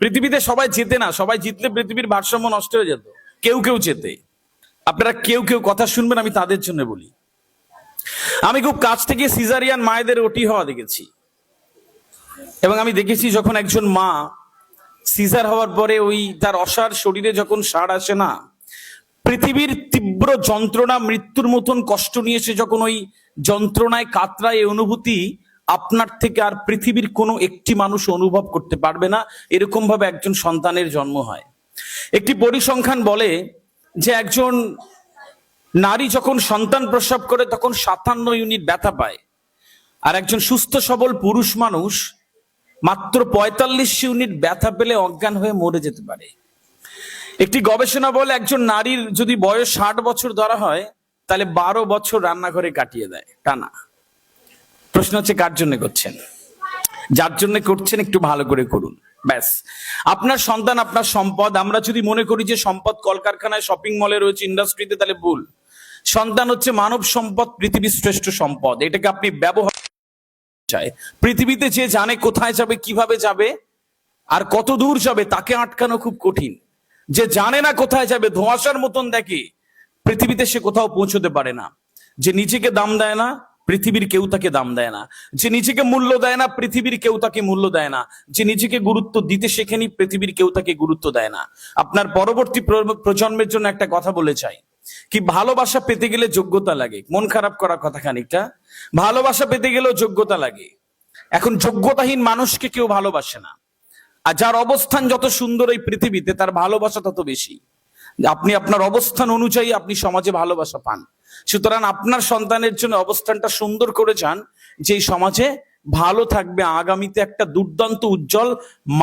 পৃথিবীতে সবাই জেতে না, সবাই জিতলে পৃথিবীর ভারসাম্য নষ্ট হয়ে যেত। কেউ কেউ জেতে। আপনারা কেউ কেউ কথা শুনবেন, আমি তাদের জন্য বলি। আমি খুব কাছ থেকে সিজারিয়ান মায়েদের ওটি হওয়া দেখেছি, এবং আমি দেখেছি যখন একজন মা সিজার হওয়ার পরে ওই তার অসাড় শরীরে যখন সাড় আসে না, পৃথিবীর তীব্র যন্ত্রণা, মৃত্যুর মতন কষ্ট নিয়ে সে যখন ওই যন্ত্রণায় কাতরায়, এই অনুভূতি আপনার থেকে আর পৃথিবীর কোনো একটি মানুষ অনুভব করতে পারবে না। এরকম ভাবে একজন সন্তানের জন্ম হয়। একটি পরিসংখ্যান বলে যে একজন নারী যখন সন্তান প্রসব করে তখন 57 ইউনিট ব্যথা পায়, আর একজন সুস্থ সবল পুরুষ মানুষ মাত্র 45 ইউনিট ব্যথা পেলে অজ্ঞান হয়ে মরে যেতে পারে। একটি গবেষণা বলে একজন নারীর যদি বয়স 60 বছর ধরা হয়, তাহলে 12 বছর রান্নাঘরে কাটিয়ে দেয় টানা। প্রশ্ন হচ্ছে কার জন্য করছেন? যার জন্য করছেন একটু ভালো করে করুন, ব্যাস। আপনার সন্তান আপনার সম্পদ। আমরা যদি মনে করি যে সম্পদ কলকারখানায়, শপিং মলে রয়েছে, ইন্ডাস্ট্রিতে, তাহলে ভুল। সন্তান হচ্ছে মানব সম্পদ, পৃথিবীর শ্রেষ্ঠ সম্পদ। এটাকে আপনি ব্যবহার চায়। পৃথিবীতে যে জানে কোথায় যাবে, কিভাবে যাবে, আর কত দূর যাবে, তাকে আটকানো খুব কঠিন। যে জানে না কোথায় যাবে, ধোঁয়াশার মতন দেখে, পৃথিবীতে সে কোথাও পৌঁছতে পারে না। যে নিজেকে দাম দেয় না, পৃথিবীর কেউ তাকে দাম দেয় না। যে নিজেকে মূল্য দেয় না, পৃথিবীর কেউ তাকে মূল্য দেয় না। যে নিজেকে গুরুত্ব দিতে শেখেনি, পৃথিবীর কেউ তাকে গুরুত্ব দেয় না। আপনার পরবর্তী প্রজন্মের জন্য একটা কথা বলে চাই, কি ভালোবাসা পেতে গেলে যোগ্যতা লাগে। মন খারাপ করার কথা খানিকটা, ভালোবাসা পেতে গেলেও যোগ্যতা লাগে। এখন যোগ্যতাহীন মানুষকে কেউ ভালোবাসে না। আর যার অবস্থান যত সুন্দর এই পৃথিবীতে, তার ভালোবাসা তত বেশি। আপনি আপনার অবস্থান অনুযায়ী আপনি সমাজে ভালোবাসা পান। সুতরাং আপনার সন্তানের জন্য অবস্থানটা সুন্দর করে যান, যে সমাজে ভালো থাকবে, আগামীতে একটা দুর্দান্ত উজ্জ্বল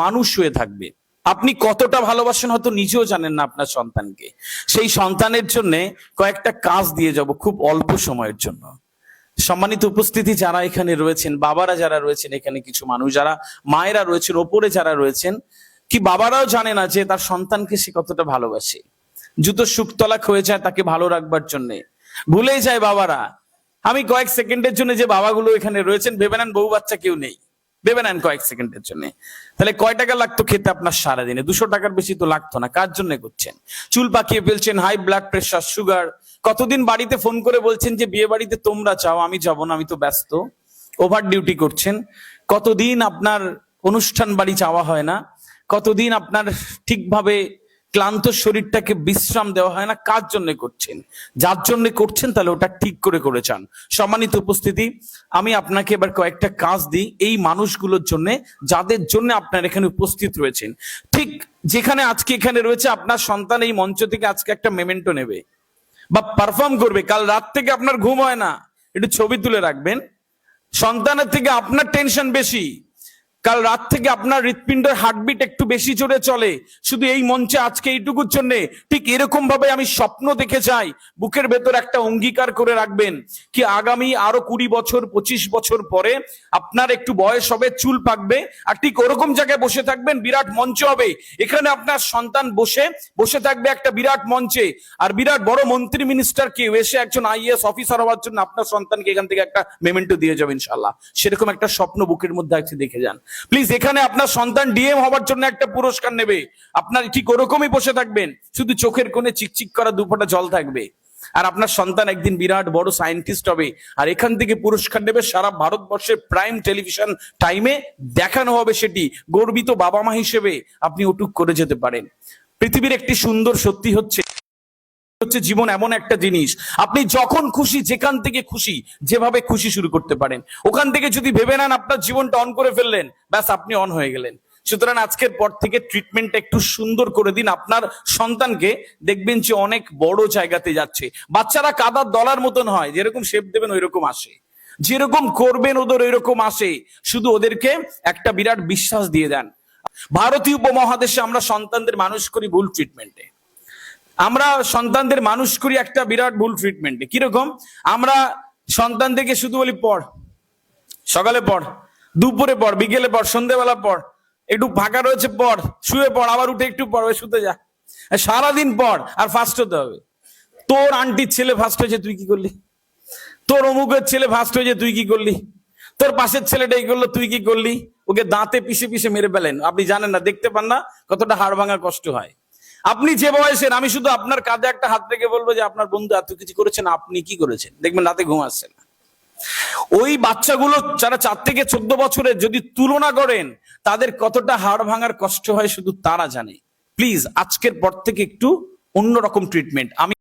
মানুষ হয়ে থাকবে। আপনি কতটা ভালোবাসেন হয়তো নিজেও জানেন না আপনার সন্তানকে। সেই সন্তানের জন্য কয়েকটা কাজ দিয়ে যাব খুব অল্প সময়ের জন্য। সম্মানিত উপস্থিতি যারা এখানে রয়েছেন, বাবারা যারা রয়েছেন এখানে, কিছু মানুষ যারা মায়েরা রয়েছেন, ওপরে যারা রয়েছেন, কি বাবারাও জানে না যে তার সন্তানকে সে কতটা ভালোবাসে। জুতো শুকতলাক হয়ে যায় তাকে ভালো রাখবার জন্য, ভুলে যায় বাবারা। আমি কয়েক সেকেন্ডের জন্য যে বাবাগুলো এখানে রয়েছেন, ভেবে নেন বউ বাচ্চা কেউ নেই, ভেবে নেন কয়েক সেকেন্ডের জন্য, তাহলে কয় টাকা লাগতো খেতে আপনার সারাদিনে? 200 টাকার বেশি তো লাগতো না। কার জন্য করছেন? চুল পাকিয়ে ফেলছেন, হাই ব্লাড প্রেশার, সুগার। কতদিন বাড়িতে ফোন করে বলছেন যে বিয়ে বাড়িতে তোমরা চাও, আমি যাব না, আমি তো ব্যস্ত। ওভার ডিউটি করছেন। কতদিন আপনার অনুষ্ঠান বাড়ি যাওয়া হয় না, কতদিন আপনার ঠিকভাবে ক্লান্ত শরীরটাকে বিশ্রাম দেওয়া হয় না। কার জন্য করছেন? যার জন্য করছেন তাহলে ওটা ঠিক করে করে যান। সম্মানিত উপস্থিতি, আমি আপনাকে এবার কয়েকটা কাজ দিই এই মানুষগুলোর জন্য, যাদের জন্য আপনার এখানে উপস্থিত রয়েছেন। ঠিক যেখানে আজকে এখানে রয়েছে, আপনার সন্তান এই মঞ্চ থেকে আজকে একটা মেমেন্টো নেবে বা পারফর্ম করবে। কাল রাত থেকে আপনার ঘুম হয় না, একটু ছবি তুলে রাখবেন। সন্তানের থেকে আপনার টেনশন বেশি, কাল রাত থেকে আপনার হৃৎপিণ্ডের হার্টবিট একটু বেশি জোরে চলে, শুধু এই মঞ্চে আজকে এইটুকুর জন্য। ঠিক এরকম ভাবে আমি স্বপ্ন দেখে যাই, বুকের ভেতর একটা অঙ্গীকার করে রাখবেন, কি আগামী আরো 20 বছর 25 বছর পরে আপনার একটু বয়স হবে, চুল পাকবে, আর ঠিক ওরকম জায়গায় বসে থাকবেন, বিরাট মঞ্চ হবে, এখানে আপনার সন্তান বসে বসে থাকবে একটা বিরাট মঞ্চে, আর বিরাট বড় মন্ত্রী মিনিস্টার কেউ এসে একজন আইএএস অফিসার হওয়ার জন্য আপনার সন্তানকে এখান থেকে একটা মেমেন্টো দিয়ে যাবে ইনশাল্লাহ। সেরকম একটা স্বপ্ন বুকের মধ্যে আছে, দেখে যান প্লিজ। এখানে আপনার সন্তান ডিএম হওয়ার জন্য একটা পুরস্কার নেবে, আপনার ঠিক ওরকমই বসে থাকবেন, শুধু চোখের কোণে চিকচিক করা 2 ফোঁটা জল থাকবে, আর আপনার সন্তান একদিন বিরাট বড় সায়েন্টিস্ট হবে, আর এখান থেকে পুরস্কার নেবে। সারা ভারতবর্ষের প্রাইম টেলিভিশন টাইমে দেখানো হবে, সেটি গর্বিত বাবা মা হিসেবে আপনি ওটুক করে যেতে পারেন। পৃথিবীর একটি সুন্দর সত্যি হচ্ছে জীবন এমন একটা জিনিস, আপনি যখন খুশি, যেখান থেকে খুশি, যেভাবে খুশি শুরু করতে পারেন। ওখান থেকে যদি ভেবে নেন আপনার জীবনটা অন করে ফেললেন, ব্যাস আপনি অন হয়ে গেলেন। সুতরাং আজকের পর থেকে ট্রিটমেন্টটা একটু সুন্দর করে দিন আপনার সন্তানকে, দেখবেন যে অনেক বড় জায়গাতে যাচ্ছে। বাচ্চারা কাদার দলার মতন হয়, যেরকম শেপ দেবেন ওইরকম আসে, যেরকম করবেন ওদের ওইরকম আসে। শুধু ওদেরকে একটা বিরাট বিশ্বাস দিয়ে দেন। ভারতীয় উপমহাদেশে আমরা সন্তানদের মানুষ করি ভুল ট্রিটমেন্টে, আমরা সন্তানদের মানুষ করি একটা বিরাট ভুল ট্রিটমেন্টে। কিরকম? আমরা সন্তানদেরকে শুধু বলি পড়, সকালে পড়, দুপুরে পড়, বিকেলে পড়, সন্ধ্যেবেলা পড়, একটু ফাঁকা রয়েছে পড়, শুয়ে পড়, আবার উঠে একটু পড়, শুতে যা, সারাদিন পড়, আর ফার্স্ট হতে হবে। তোর আন্টির ছেলে ফার্স্ট হয়েছে, তুই কি করলি? তোর অমুকের ছেলে ফার্স্ট হয়েছে, তুই কি করলি? তোর পাশের ছেলেটা এই করলো, তুই কি করলি? ওকে দাঁতে পিষে পিষে মেরে ফেলেন। আপনি জানেন না, দেখতে পান না কতটা হাড় ভাঙা কষ্ট হয়। আপনি যে বয়সের, আমি শুধু আপনার কাঁধে একটা হাত রেখে বলবো যে আপনার বন্ধু এত কিছু করেছেন, আপনি কি করেছেন? দেখবেন রাতে ঘুম আসছে না। ওই বাচ্চাগুলো যারা 4 থেকে 14 বছরের, যদি তুলনা করেন তাদের কতটা হাড় ভাঙার কষ্ট হয় শুধু তারা জানে। প্লিজ আজকের পর থেকে একটু অন্যরকম ট্রিটমেন্ট। আমি